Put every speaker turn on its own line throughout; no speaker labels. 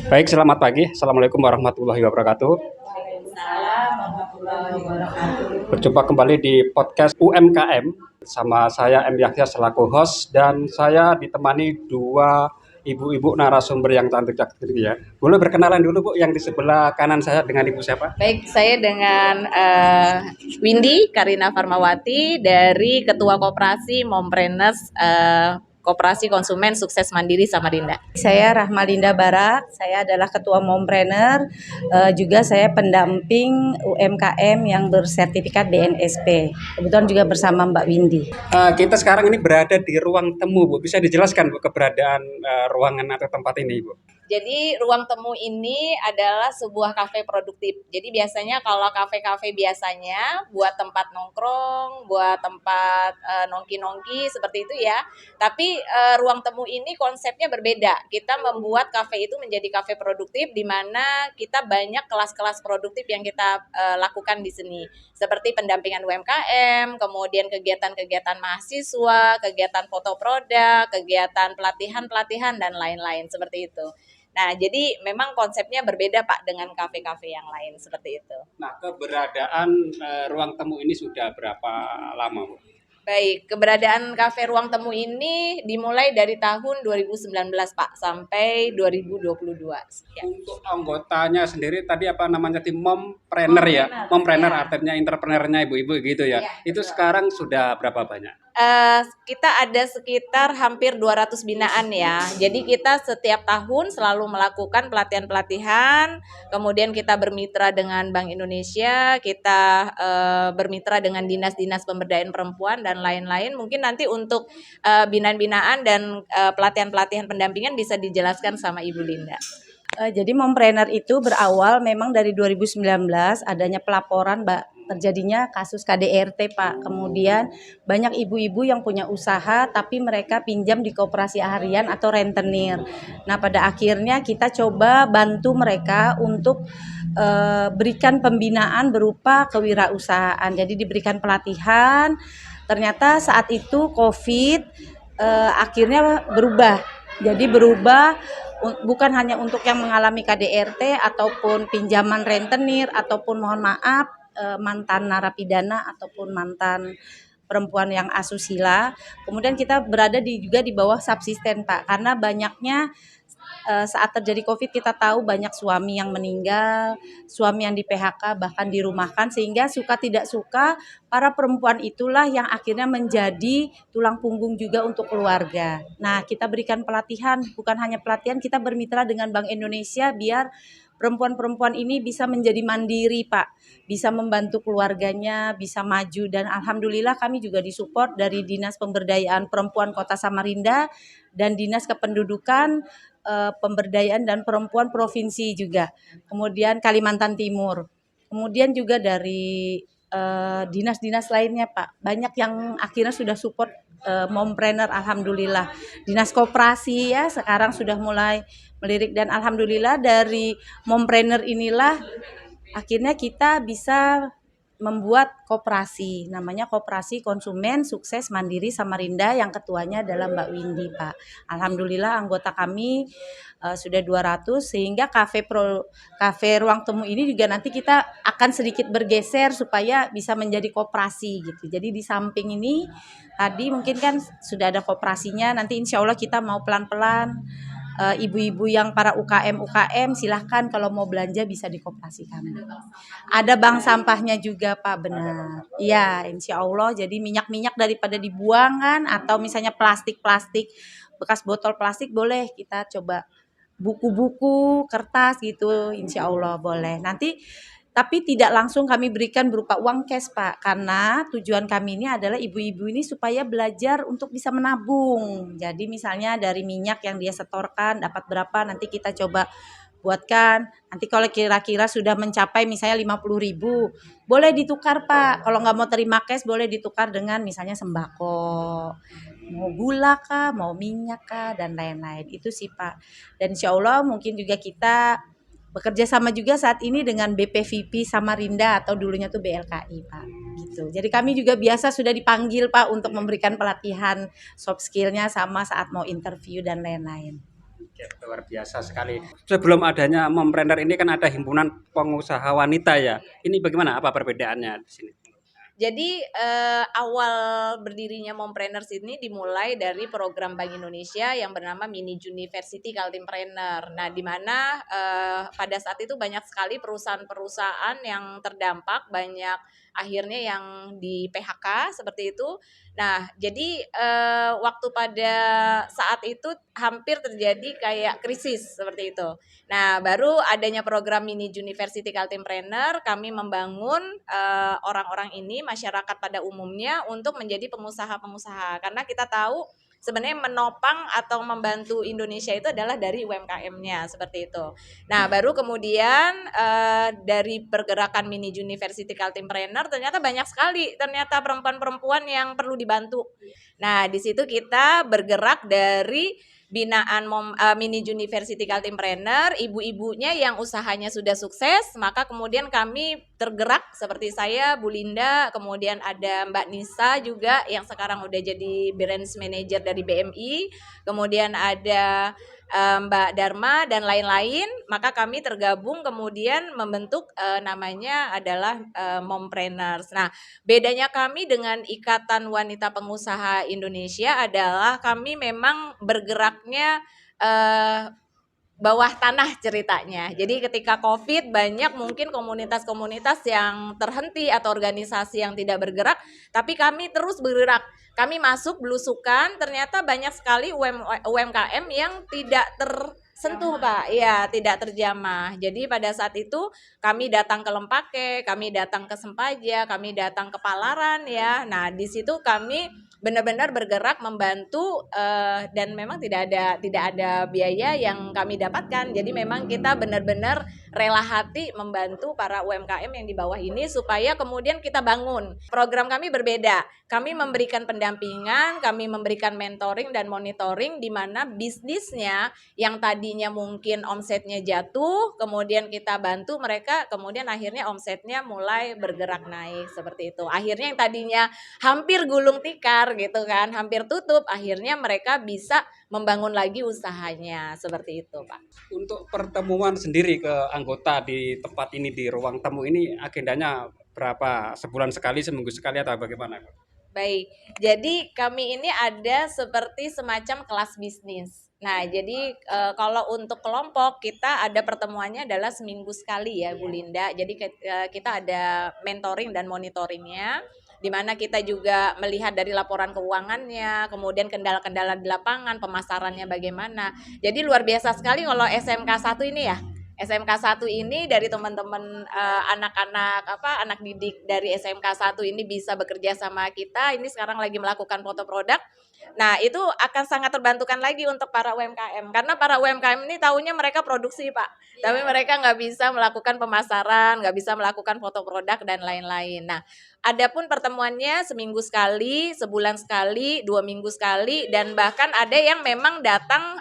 Baik, selamat pagi. Assalamualaikum warahmatullahi wabarakatuh.
Waalaikumsalam warahmatullahi wabarakatuh.
Berjumpa kembali di podcast UMKM. Sama saya M. Yahya selaku host dan saya ditemani dua ibu-ibu narasumber yang cantik-cantik ya. Boleh berkenalan dulu Bu, yang di sebelah kanan saya dengan Ibu siapa?
Baik, saya dengan Windy Karina Farmawati dari Ketua Koperasi Mompreneurs Koperasi Konsumen Sukses Mandiri Samarinda. Saya Rahmalinda Barak, saya adalah Ketua Mompreneur, juga saya pendamping UMKM yang bersertifikat BNSP. Kebetulan juga bersama Mbak Windy.
Kita sekarang ini berada di ruang temu Bu. Bisa dijelaskan Bu keberadaan ruangan atau tempat ini Bu?
Jadi ruang temu ini adalah sebuah kafe produktif. Jadi biasanya kalau kafe-kafe biasanya buat tempat nongkrong, buat tempat nongki-nongki seperti itu ya. Tapi ruang temu ini konsepnya berbeda. Kita membuat kafe itu menjadi kafe produktif di mana kita banyak kelas-kelas produktif yang kita lakukan di sini. Seperti pendampingan UMKM, kemudian kegiatan-kegiatan mahasiswa, kegiatan foto produk, kegiatan pelatihan-pelatihan dan lain-lain seperti itu. Nah, jadi memang konsepnya berbeda Pak dengan kafe-kafe yang lain seperti itu.
Nah, keberadaan ruang temu ini sudah berapa lama Bu?
Baik, keberadaan kafe ruang temu ini dimulai dari tahun 2019 Pak sampai 2022. Sekian.
Untuk anggotanya sendiri tadi apa namanya tim mompreneur ya? Mompreneur
ya.
artinya entrepreneurnya ibu-ibu gitu ya.
Ya,
Itu
betul.
sekarang sudah berapa banyak?
Kita ada sekitar hampir 200 binaan ya. Jadi kita setiap tahun selalu melakukan pelatihan-pelatihan, kemudian kita bermitra dengan Bank Indonesia, kita bermitra dengan dinas-dinas pemberdayaan perempuan dan lain-lain. Mungkin nanti untuk binaan-binaan dan pelatihan-pelatihan pendampingan bisa dijelaskan sama Ibu Linda. Jadi mompreneur itu berawal memang dari 2019 adanya pelaporan terjadinya kasus KDRT Pak. Kemudian banyak ibu-ibu yang punya usaha tapi mereka pinjam di koperasi harian atau rentenir. Nah pada akhirnya kita coba bantu mereka untuk berikan pembinaan berupa kewirausahaan. Jadi diberikan pelatihan. Ternyata saat itu COVID akhirnya berubah. Jadi berubah bukan hanya untuk yang mengalami KDRT ataupun pinjaman rentenir ataupun mohon maaf mantan narapidana ataupun mantan perempuan yang asusila. Kemudian kita berada juga di bawah subsisten Pak, karena banyaknya saat terjadi COVID kita tahu banyak suami yang meninggal, suami yang di PHK bahkan dirumahkan, sehingga suka tidak suka para perempuan itulah yang akhirnya menjadi tulang punggung juga untuk keluarga. Nah kita berikan pelatihan, bukan hanya pelatihan, kita bermitra dengan Bank Indonesia biar perempuan-perempuan ini bisa menjadi mandiri Pak, bisa membantu keluarganya, bisa maju, dan alhamdulillah kami juga disupport dari Dinas Pemberdayaan Perempuan Kota Samarinda dan Dinas Kependudukan, Pemberdayaan dan Perempuan Provinsi juga. Kemudian Kalimantan Timur. Kemudian juga dari dinas-dinas lainnya Pak. Banyak yang akhirnya sudah support mompreneur alhamdulillah. Dinas koperasi ya sekarang sudah mulai melirik, dan alhamdulillah dari mompreneur inilah akhirnya kita bisa membuat koperasi, namanya Koperasi Konsumen Sukses Mandiri Samarinda yang ketuanya adalah Mbak Windy Pak. Alhamdulillah anggota kami sudah 200, sehingga kafe ruang temu ini juga nanti kita akan sedikit bergeser supaya bisa menjadi koperasi gitu. Jadi di samping ini tadi mungkin kan sudah ada koperasinya, nanti insya Allah kita mau pelan-pelan ibu-ibu yang para UKM silahkan kalau mau belanja bisa di koperasi kami. Ada bank sampahnya juga Pak, benar. Iya, insya Allah. Jadi minyak-minyak daripada dibuang kan, atau misalnya plastik-plastik, bekas botol plastik boleh kita coba buku-buku, kertas gitu, insya Allah boleh. Nanti tapi tidak langsung kami berikan berupa uang cash Pak, karena tujuan kami ini adalah ibu-ibu ini supaya belajar untuk bisa menabung. Jadi misalnya dari minyak yang dia setorkan dapat berapa, nanti kita coba buatkan. Nanti kalau kira-kira sudah mencapai misalnya 50.000, boleh ditukar Pak. Kalau nggak mau terima cash boleh ditukar dengan misalnya sembako, mau gula kah, mau minyak kah, dan lain-lain. Itu sih Pak. Dan insya Allah mungkin juga kita bekerja sama juga saat ini dengan BPVP Samarinda atau dulunya tuh BLKI Pak. Gitu. Jadi kami juga biasa sudah dipanggil Pak untuk memberikan pelatihan soft skillnya sama saat mau interview dan lain-lain.
Ya, luar biasa sekali. Sebelum adanya mompreneur ini kan ada himpunan pengusaha wanita ya. Ini bagaimana? Apa perbedaannya di sini?
Jadi awal berdirinya Mompreneurs ini dimulai dari program Bank Indonesia yang bernama Mini University Kaltimpreneur. Nah, di mana pada saat itu banyak sekali perusahaan-perusahaan yang terdampak, banyak akhirnya yang di PHK seperti itu. Nah, jadi waktu pada saat itu hampir terjadi kayak krisis seperti itu. Nah, baru adanya program Mini University Kaltimpreneur, kami membangun orang-orang ini, masyarakat pada umumnya untuk menjadi pengusaha-pengusaha. Karena kita tahu sebenarnya menopang atau membantu Indonesia itu adalah dari UMKM-nya seperti itu. Nah, baru kemudian dari pergerakan Mini University Kaltimpreneur ternyata banyak sekali ternyata perempuan-perempuan yang perlu dibantu. Nah, di situ kita bergerak dari binaan Mini University Kaltimpreneur, ibu-ibunya yang usahanya sudah sukses, maka kemudian kami tergerak seperti saya, Bu Linda, kemudian ada Mbak Nisa juga yang sekarang udah jadi branch manager dari BMI, kemudian ada Mbak Dharma dan lain-lain, maka kami tergabung kemudian membentuk namanya adalah Mompreneurs. Nah, bedanya kami dengan Ikatan Wanita Pengusaha Indonesia adalah kami memang bergeraknya bawah tanah ceritanya. Jadi ketika COVID banyak mungkin komunitas-komunitas yang terhenti atau organisasi yang tidak bergerak, tapi kami terus bergerak. Kami masuk belusukan, ternyata banyak sekali UMKM yang tidak tersentuh Pak, ya tidak terjamah. Jadi pada saat itu kami datang ke Lempake, kami datang ke Sempaja, kami datang ke Palaran ya. Nah di situ kami benar-benar bergerak membantu dan memang tidak ada biaya yang kami dapatkan. Jadi memang kita benar-benar rela hati membantu para UMKM yang di bawah ini supaya kemudian kita bangun. Program kami berbeda. Kami memberikan pendampingan, kami memberikan mentoring dan monitoring di mana bisnisnya yang tadinya mungkin omsetnya jatuh, kemudian kita bantu mereka, kemudian akhirnya omsetnya mulai bergerak naik seperti itu. Akhirnya yang tadinya hampir gulung tikar gitu kan, hampir tutup, akhirnya mereka bisa membangun lagi usahanya seperti itu, Pak.
Untuk pertemuan sendiri ke anggota di tempat ini di ruang temu ini agendanya berapa? Sebulan sekali, seminggu sekali atau bagaimana?
Baik, jadi kami ini ada seperti semacam kelas bisnis. Nah, jadi kalau untuk kelompok kita ada pertemuannya adalah seminggu sekali ya, Bu Linda. Jadi kita ada mentoring dan monitoringnya, di mana kita juga melihat dari laporan keuangannya, kemudian kendala-kendala di lapangan, pemasarannya bagaimana. Jadi luar biasa sekali kalau SMK 1 ini ya. SMK 1 ini dari teman-teman anak-anak anak didik dari SMK 1 ini bisa bekerja sama kita. Ini sekarang lagi melakukan foto produk. Nah, itu akan sangat terbantukan lagi untuk para UMKM karena para UMKM ini tahunya mereka produksi, Pak. Tapi mereka nggak bisa melakukan pemasaran, nggak bisa melakukan foto produk dan lain-lain. Nah, adapun pertemuannya seminggu sekali, sebulan sekali, 2 minggu sekali, dan bahkan ada yang memang datang.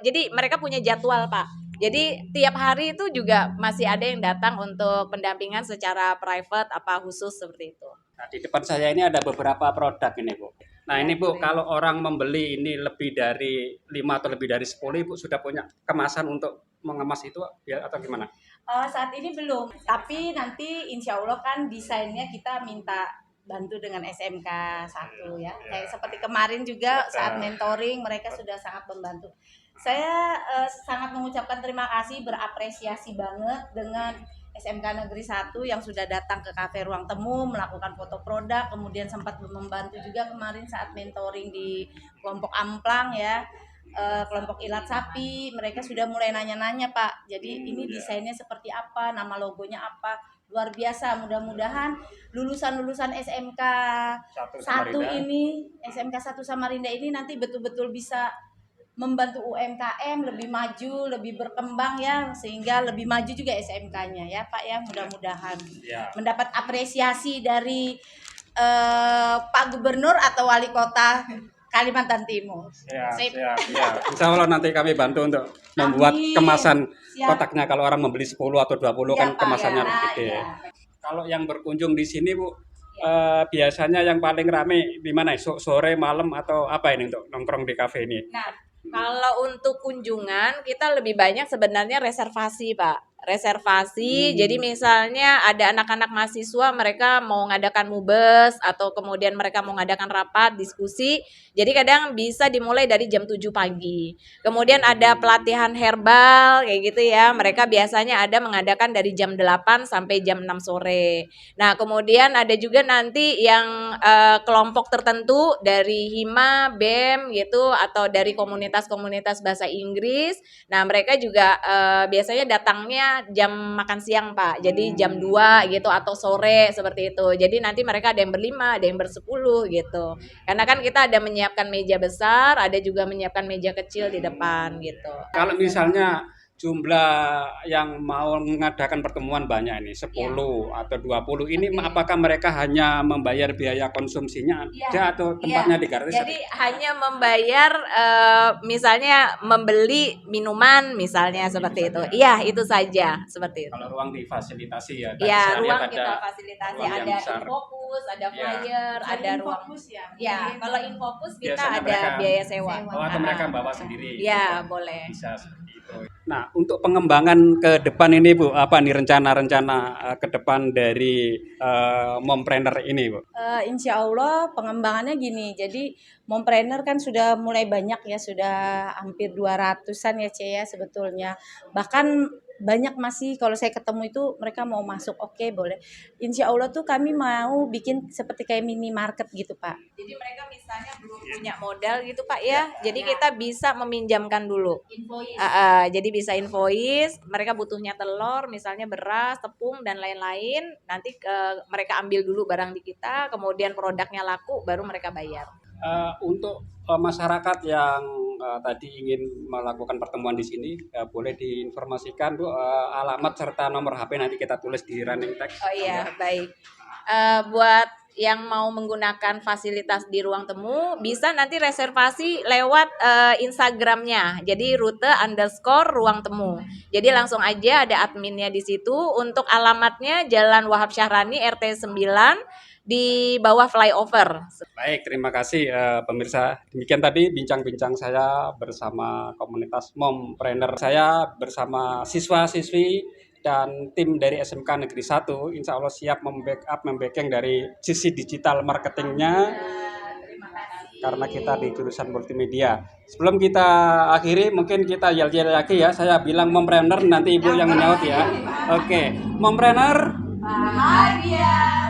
Jadi mereka punya jadwal, Pak. Jadi tiap hari itu juga masih ada yang datang untuk pendampingan secara private apa khusus seperti itu.
Nah, di depan saya ini ada beberapa produk ini, Bu. Nah, ini Bu, kalau orang membeli ini lebih dari 5 atau lebih dari 10, Ibu sudah punya kemasan untuk mengemas itu ya atau gimana?
Saat ini belum, tapi nanti insya Allah kan desainnya kita minta bantu dengan SMK 1 ya. Kayak seperti kemarin juga saat mentoring mereka sudah sangat membantu. Saya sangat mengucapkan terima kasih, berapresiasi banget dengan SMK Negeri 1 yang sudah datang ke Kafe Ruang Temu melakukan foto produk, kemudian sempat membantu juga kemarin saat mentoring di kelompok Amplang ya. Kelompok Ilat Sapi, mereka sudah mulai nanya-nanya Pak, jadi ini desainnya seperti apa, nama logonya apa, luar biasa. Mudah-mudahan lulusan-lulusan SMK 1 ini, SMK 1 Samarinda ini nanti betul-betul bisa membantu UMKM lebih maju, lebih berkembang ya, sehingga lebih maju juga SMK-nya ya Pak ya, mudah-mudahan mendapat apresiasi dari Pak Gubernur atau Wali Kota Kalimantan Timur.
Siap. Insya Allah nanti kami bantu untuk membuat kemasan kotaknya kalau orang membeli 10 atau 20
Ya,
kan
Pak,
kemasannya
ya,
gede.
ya.
Kalau yang berkunjung di sini Bu, biasanya yang paling rame di mana? Sore, malam atau apa ini untuk nongkrong di kafe ini?
Nah,
Kalau untuk kunjungan kita lebih banyak sebenarnya reservasi, Pak. Reservasi. Jadi misalnya ada anak-anak mahasiswa mereka mau ngadakan mubes atau kemudian mereka mau ngadakan rapat, diskusi. Jadi kadang bisa dimulai dari jam 7 pagi. Kemudian ada pelatihan herbal kayak gitu ya. Mereka biasanya ada mengadakan dari jam 8 sampai jam 6 sore. Nah, kemudian ada juga nanti yang kelompok tertentu dari Hima, BEM gitu atau dari komunitas-komunitas bahasa Inggris. Nah, mereka juga biasanya datangnya jam makan siang, Pak. Jadi jam 2 gitu atau sore seperti itu. Jadi nanti mereka ada yang berlima, ada yang bersepuluh gitu. Karena kan kita ada menyiapkan meja besar, ada juga menyiapkan meja kecil di depan gitu.
Kalau misalnya jumlah yang mau mengadakan pertemuan banyak ini 10 atau 20 ini
Oke.
apakah mereka hanya membayar biaya konsumsinya
Iya,
aja atau tempatnya digratis?
Jadi hanya membayar misalnya membeli minuman misalnya seperti itu. Iya, itu saja seperti itu.
Kalau ruang difasilitasi ya, tadi
Iya,
saya lihat
ruang
ada
kita fasilitasi
ruang yang
ada
besar.
Infokus, ada
Iya.
flyer, ada ruang.
fokus ya.
Ya, kalau Infokus kita
Biasanya
ada
mereka
biaya sewa.
Oh, atau mereka bawa sendiri.
Iya, boleh.
Bisa seperti itu. Nah, untuk pengembangan ke depan ini Bu, apa nih rencana-rencana ke depan dari mompreneur ini Bu?
Insya Allah pengembangannya gini, jadi mompreneur kan sudah mulai banyak ya, sudah hampir 200-an ya ya sebetulnya. Bahkan banyak masih kalau saya ketemu itu mereka mau masuk, oke boleh. Insya Allah tuh kami mau bikin seperti kayak minimarket gitu Pak.
Jadi mereka misalnya belum punya modal gitu Pak ya. Jadi kita bisa meminjamkan dulu.
Invoice.
Jadi bisa invoice, mereka butuhnya telur, misalnya beras, tepung dan lain-lain. Nanti mereka ambil dulu barang di kita, kemudian produknya laku, baru mereka bayar.
Untuk masyarakat yang tadi ingin melakukan pertemuan di sini, boleh diinformasikan Bu alamat serta nomor HP nanti kita tulis di running text.
Oh iya, baik. Buat yang mau menggunakan fasilitas di ruang temu, bisa nanti reservasi lewat Instagramnya. Jadi rute_ruang temu. Jadi langsung aja ada adminnya di situ. Untuk alamatnya Jalan Wahab Syahrani RT 9 di bawah flyover.
Baik, terima kasih pemirsa. Demikian tadi bincang-bincang saya bersama komunitas mompreneur. Saya bersama siswa-siswi dan tim dari SMK Negeri 1, insya Allah siap membackup, membacking dari sisi digital marketingnya karena kita di jurusan multimedia. Sebelum kita akhiri, mungkin kita yel-yel lagi ya. Saya bilang mompreneur, nanti Ibu yang menyaut ya. Oke, mompreneur.
Bahagia.